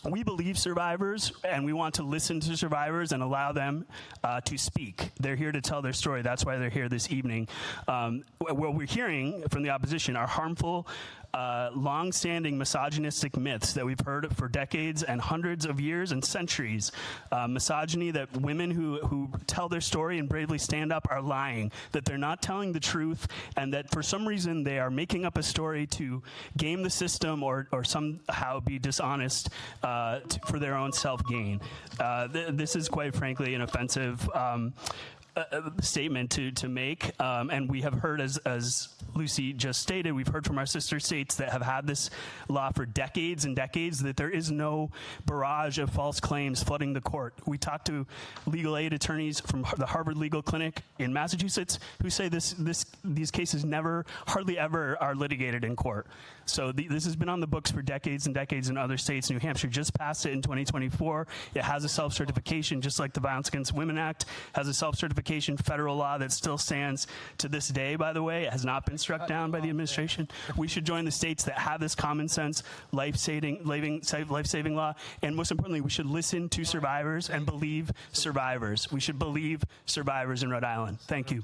We believe survivors, and we want to listen to survivors and allow them to speak. They're here to tell their story. That's why they're here this evening. What we're hearing from the opposition are harmful, long-standing misogynistic myths that we've heard for decades and hundreds of years and centuries. Misogyny that women who tell their story and bravely stand up are lying, that they're not telling the truth, and that for some reason they are making up a story to game the system or somehow be dishonest for their own self-gain. This is quite frankly an offensive statement to make, and we have heard, as Lucy just stated, we've heard from our sister states that have had this law for decades and decades, that there is no barrage of false claims flooding the court. We talked to legal aid attorneys from the Harvard Legal Clinic in Massachusetts who say these cases hardly ever are litigated in court. So this has been on the books for decades and decades in other states. New Hampshire just passed it in 2024. It has a self-certification, just like the Violence Against Women Act has a self-certification federal law that still stands to this day, by the way. It has not been struck down by the administration. We should join the states that have this common sense, life-saving law. And most importantly, we should listen to survivors and believe survivors. We should believe survivors in Rhode Island. Thank you.